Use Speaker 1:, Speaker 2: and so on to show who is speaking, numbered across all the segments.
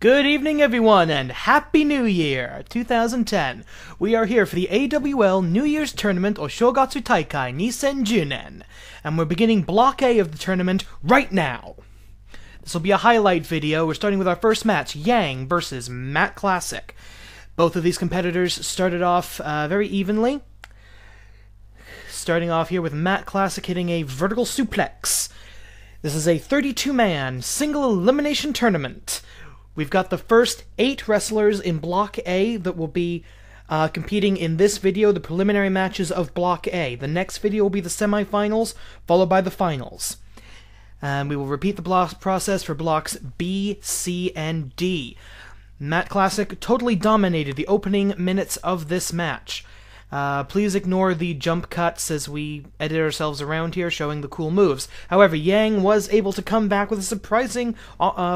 Speaker 1: Good evening, everyone, and Happy New Year 2010. We are here for the AWL New Year's Tournament Oshogatsu Taikai Nisenjunen, and we're beginning Block A of the tournament right now. This will be a highlight video. We're starting with our first match, Yang versus Matt Classic. Both of these competitors started off very evenly. Starting off here with Matt Classic hitting a vertical suplex. This is a 32-man single elimination tournament. We've got the first 8 wrestlers in Block A that will be competing in this video, the preliminary matches of Block A. The next video will be the semifinals, followed by the finals. And we will repeat the block process for Blocks B, C, and D. Matt Classic totally dominated the opening minutes of this match. Please ignore the jump cuts as we edit ourselves around here, showing the cool moves. However, Yang was able to come back with a surprising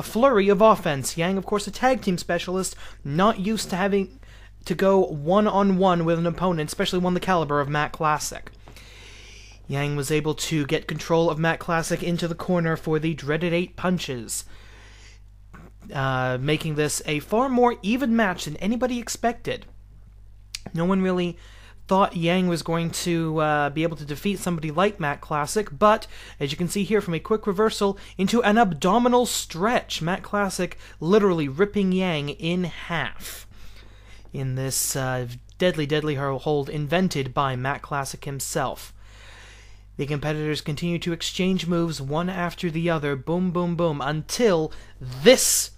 Speaker 1: flurry of offense. Yang, of course, a tag team specialist, not used to having to go one-on-one with an opponent, especially one the caliber of Matt Classic. Yang was able to get control of Matt Classic into the corner for the dreaded 8 punches, making this a far more even match than anybody expected. No one really thought Yang was going to be able to defeat somebody like Matt Classic, but, as you can see here from a quick reversal, into an abdominal stretch, Matt Classic literally ripping Yang in half in this deadly hold invented by Matt Classic himself. The competitors continue to exchange moves one after the other, boom, boom, boom, until this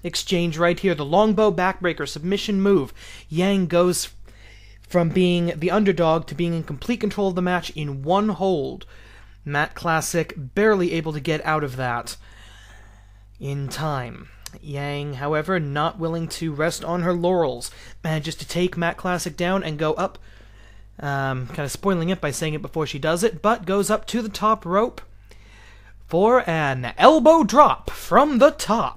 Speaker 1: exchange right here, the longbow backbreaker submission move. Yang goes from being the underdog to being in complete control of the match in one hold. Matt Classic barely able to get out of that in time. Yang, however, not willing to rest on her laurels, manages to take Matt Classic down and go up, kind of spoiling it by saying it before she does it, but goes up to the top rope for an elbow drop from the top.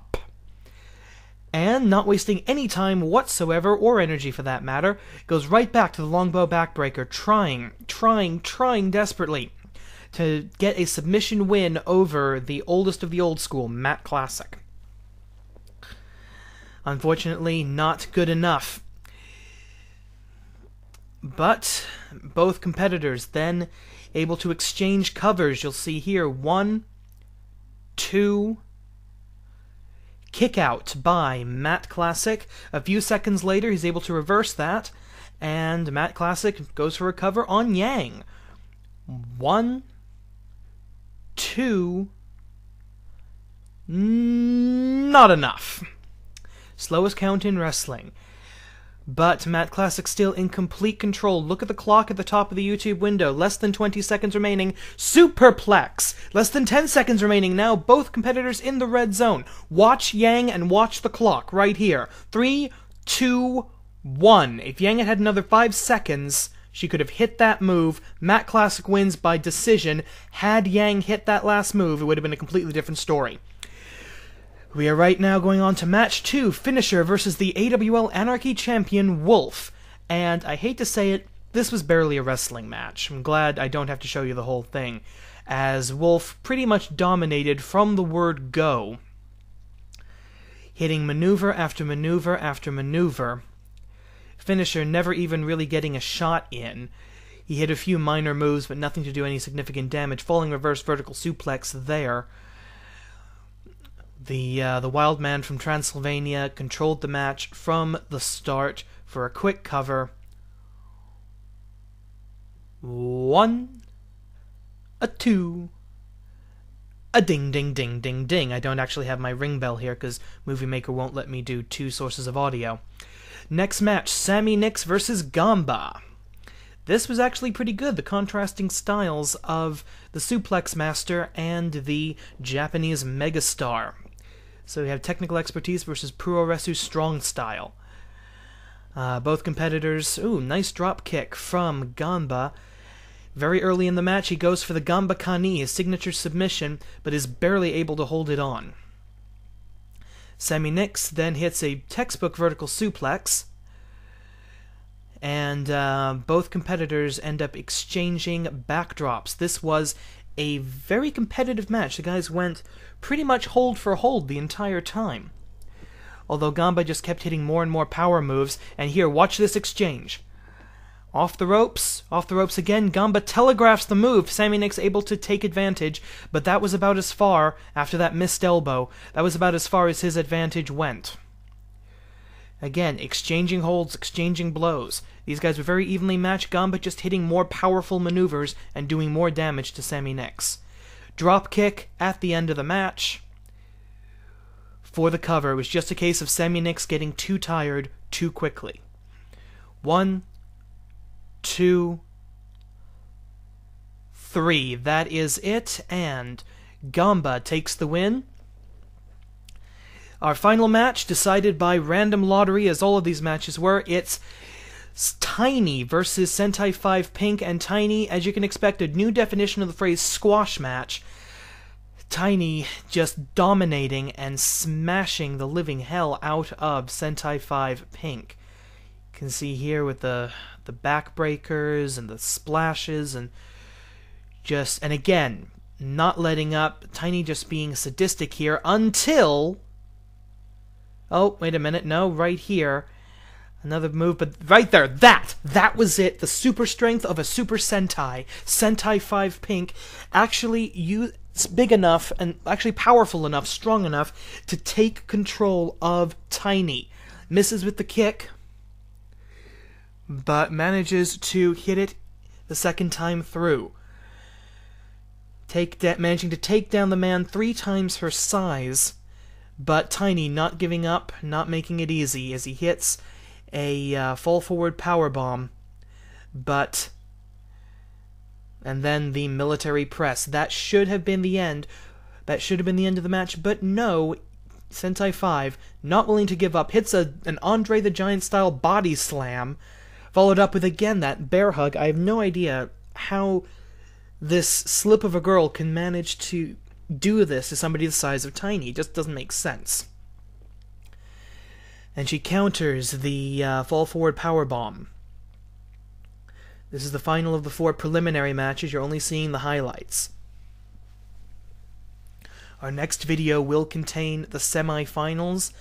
Speaker 1: And, not wasting any time whatsoever, or energy for that matter, goes right back to the longbow backbreaker, trying desperately to get a submission win over the oldest of the old school, Matt Classic. Unfortunately, not good enough. But both competitors then able to exchange covers. You'll see here 1, 2... kick out by Matt Classic. A few seconds later, he's able to reverse that, and Matt Classic goes for a cover on Yang. 1, 2... not enough. Slowest count in wrestling. But Matt Classic still in complete control. Look at the clock at the top of the YouTube window. Less than 20 seconds remaining. Superplex! Less than 10 seconds remaining now. Both competitors in the red zone. Watch Yang and watch the clock right here. 3, 2, 1. If Yang had another 5 seconds, she could have hit that move. Matt Classic wins by decision. Had Yang hit that last move, it would have been a completely different story. We are right now going on to match 2, Finisher versus the AWL Anarchy champion, Wolf. And I hate to say it, this was barely a wrestling match. I'm glad I don't have to show you the whole thing, as Wolf pretty much dominated from the word go, hitting maneuver after maneuver after maneuver. Finisher never even really getting a shot in. He hit a few minor moves, but nothing to do any significant damage. Falling reverse vertical suplex there. The wild man from Transylvania controlled the match from the start for a quick cover. 1, a 2, a ding ding ding ding ding. I don't actually have my ring bell here because Movie Maker won't let me do 2 sources of audio. Next match, Sammy Nix versus Gamba. This was actually pretty good, the contrasting styles of the Suplex Master and the Japanese megastar. So we have technical expertise versus Puroresu strong style. Both competitors, nice drop kick from Gamba. Very early in the match, he goes for the Gamba Kani, his signature submission, but is barely able to hold it on. Sammy Nix then hits a textbook vertical suplex, and both competitors end up exchanging backdrops. This was a very competitive match. The guys went pretty much hold for hold the entire time. although Gamba just kept hitting more and more power moves. And here, watch this exchange. Off the ropes again. Gamba telegraphs the move. Sammy Nick's able to take advantage, but that was about as far, after that missed elbow, that was about as far as his advantage went. Again, exchanging holds, exchanging blows. These guys were very evenly matched. Gamba just hitting more powerful maneuvers and doing more damage to Sammy Nix. Drop kick at the end of the match. For the cover, it was just a case of Sammy Nix getting too tired too quickly. 1, 2, 3. That is it, and Gamba takes the win. Our final match, decided by random lottery, as all of these matches were, it's Tiny versus Sentai 5 Pink, and Tiny, as you can expect, a new definition of the phrase squash match. Tiny just dominating and smashing the living hell out of Sentai 5 Pink. You can see here with the backbreakers and the splashes and again, not letting up. Tiny just being sadistic here until... Oh, wait a minute. No, right here. Another move, but right there. That was it. The super strength of a Super Sentai. Sentai 5 Pink actually big enough and actually powerful enough, strong enough to take control of Tiny. Misses with the kick, but manages to hit it the second time through. Managing to take down the man 3 times her size, but Tiny not giving up, not making it easy as he hits a fall forward powerbomb, and then the military press. That should have been the end. That should have been the end of the match, but no. Sentai 5, not willing to give up, hits an Andre the Giant style body slam, followed up with again that bear hug. I have no idea how this slip of a girl can manage to do this to somebody the size of Tiny. It just doesn't make sense. And she counters the fall forward powerbomb. This is the final of the 4 preliminary matches. You're only seeing the highlights. Our next video will contain the semi-finals,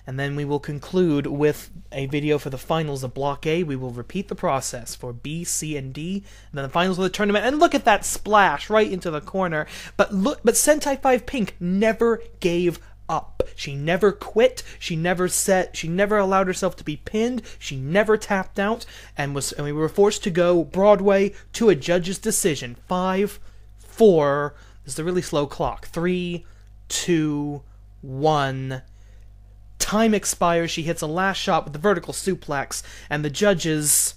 Speaker 1: and then we will conclude with a video for the finals of Block A. We will repeat the process for B, C, and D, and then the finals of the tournament. And look at that splash right into the corner. But Sentai 5 Pink never gave up. She never quit. She never allowed herself to be pinned. She never tapped out, and we were forced to go Broadway to a judge's decision. 5, 4. This is a really slow clock. 3, 2, 1. Time expires. She hits a last shot with the vertical suplex, and the judges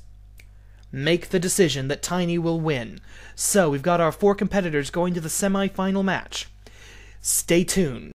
Speaker 1: make the decision that Tiny will win. So we've got our 4 competitors going to the semi-final match. Stay tuned.